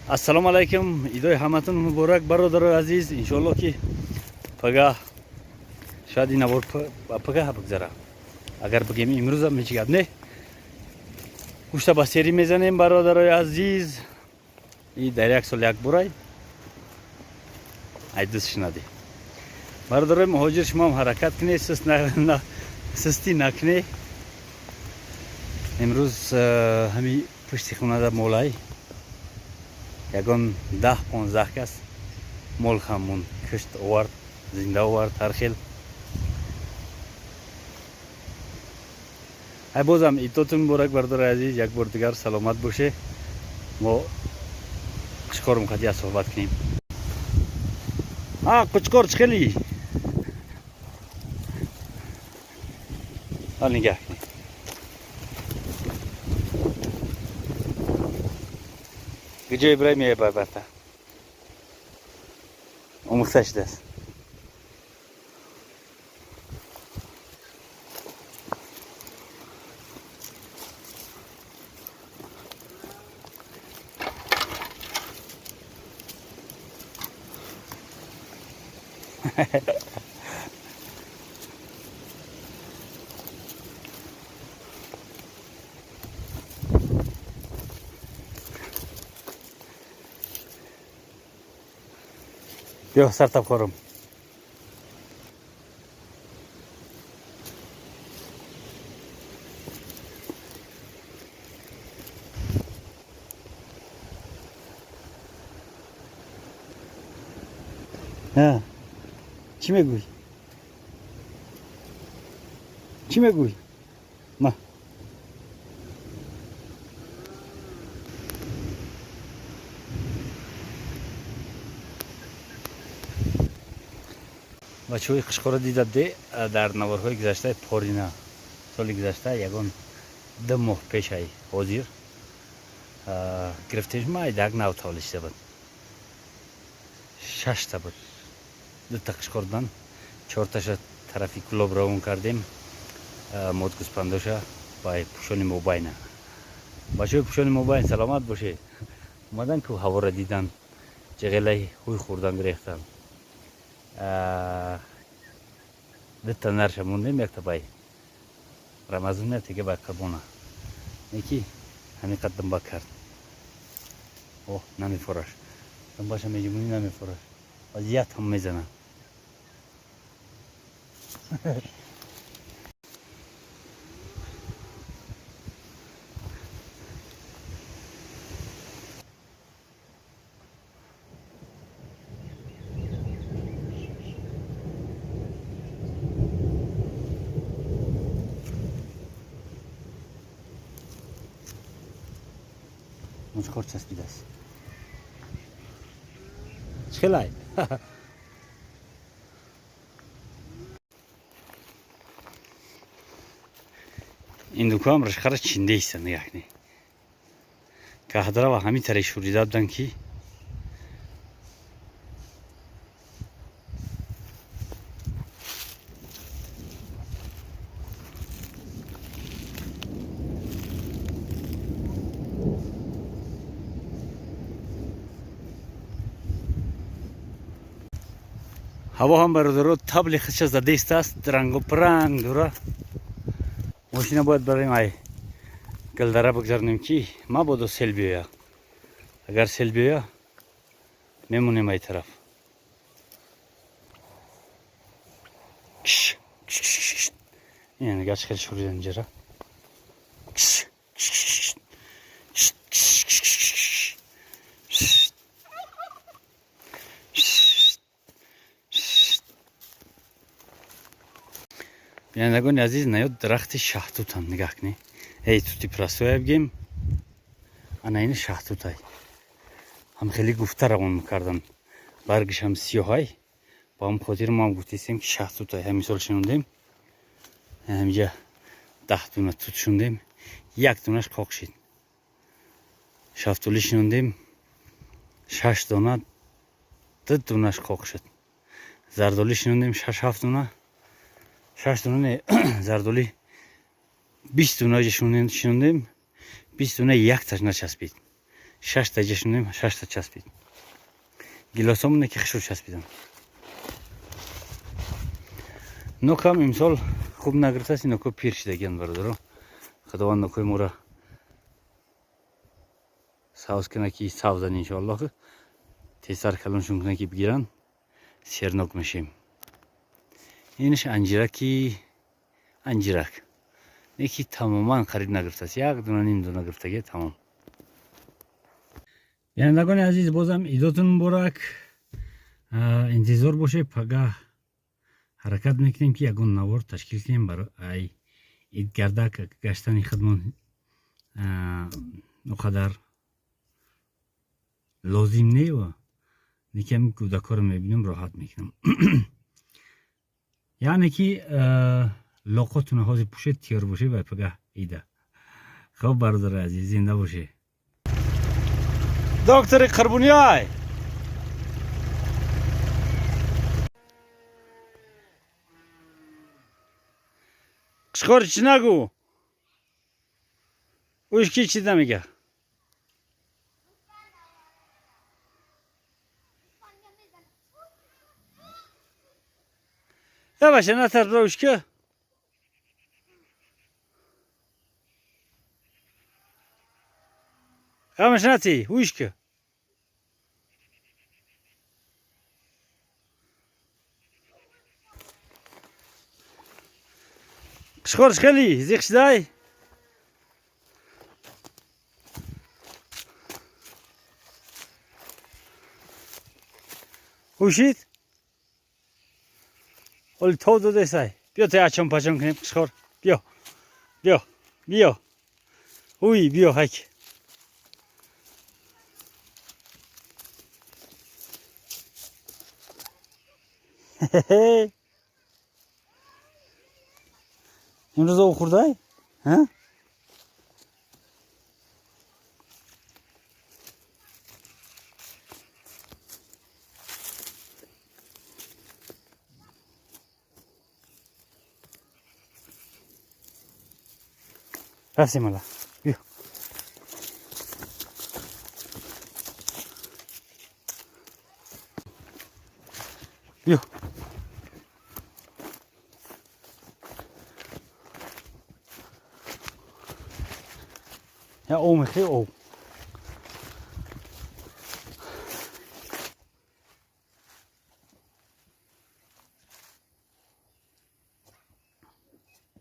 Assalomu alaykum. Idoy hammatun muborak barodaroy aziz. Inshaalloh ki pagah shadi navor pagah bigzara. Agar bigem imroz ham hech gap ne. Guşta baseri mezanem barodaroy aziz. I daryak sol yak buray. Aydız şinadi. Barodaroy muhojir shimam harakat kine sisti nakne. Imroz hami pushti xonada molay. یگان 10-15 کس مال همون کشت آورد زنده آورد هر خیل ای بازم ایتاتون مبارک بردار عزیز یک بار دیگر سلامت باشه ما قشقار مقدی صحبت کنیم قشقار چخلی حال نگه کنیم Gece İbrahim'e barbarta. O muhtaç des. Yok sartap korum. Ha. Kime guy? Kime guy? Ma. بچه‌های قشقار دیدید در نوارهای گذشته پارینا سال گذشته یگان 2 ماه پیش ای حاضر گرفتش ما یک نو تالیشته بود 6 تا بود 2 تا قشقاردن 4 تاش طرفی کلوب راون کردیم مود گوسپندوشا با پوشانی موبایل بچه‌های پوشانی موبایل سلامت باشه اومدن که هوا را دیدن جغلای خوی خوردن گرفتن دتا نرشموندیم یک تبای رمضان تیگه با کربونا یکی همین قدم با کرد اوه نمی فرش دم باشه میجمونی نمی فرش وضعیت هم میزنن مشکل چسبیده است چخلای این دوکام رشخار چینده است نگاه کنی که حدرا و همین طرح شوریده بودن که هوا هم برادرو تبل خش زده است رنگ و پرنگ دورا ماشینا باید بریم ای گلدره بگذارنیم که ما بودو سیل بیایا اگر سیل بیایا میمونیم ای طرف این نگاه چخیل شوریدن اینجا بینندگان عزیز نیاد درخت شهتوت هم نگاه کنی ای توتی پرستوی بگیم انا این شهتوت های هم خیلی گفته روان میکردن برگش هم سیاه با هم خاطر ما هم گفتیستیم که شهتوت های همیسال شنوندیم همینجا 10 دونه توت شنوندیم 1 دونش قاق شد شفتولی شنوندیم 6 دونه 2 دونش قاق شد زردولی شنوندیم 6-7 دونه 6 دونه زردولی 20 دونه شنوندیم 20 دونه یک تاش نچسبید 6 та жашунем 6 та часпид. Гилосомуне ки хушур часпидам. Нокам имсол хуб нагиртаси ноко пир шидаген бародаро. Худованд нокои мора савз кана ки савзан иншоаллоҳ тезтар калоншун кана ки бигиран сернок мешем. Инш анҷирак. Неки тамоман харид нагирифтааст. 1.5 дона гирифтаги тамом. Бинандагони азиз, бозам идотун муборак. Интизор бошед, пага ҳаракат мекунем ки ягон навор ташкил кунем барои идгардак гаштани хидмон оқадар лозим нева. Неками кӯдакоро мебинам, роҳат мекунам. яъне ки лоқотуна ҳозир пӯшед тиёр бошед ва пага ида. хуб бародари азиз, зинда бошед. доктори Қурбониёй, қишқор чӣ нагӯ? ӯшки чӣ намега? Yavaşça natar uşku. Kamış nati uşku. Kışkor şkeli zikşday. Uşit. Ol todo desay. Bio te açam paçam knep kışkor. Bio. Bio. Bio. Uy bio hak. İmroz okurday? Ha? Rafsim ala. Bio. Bio. Ya o mu? O.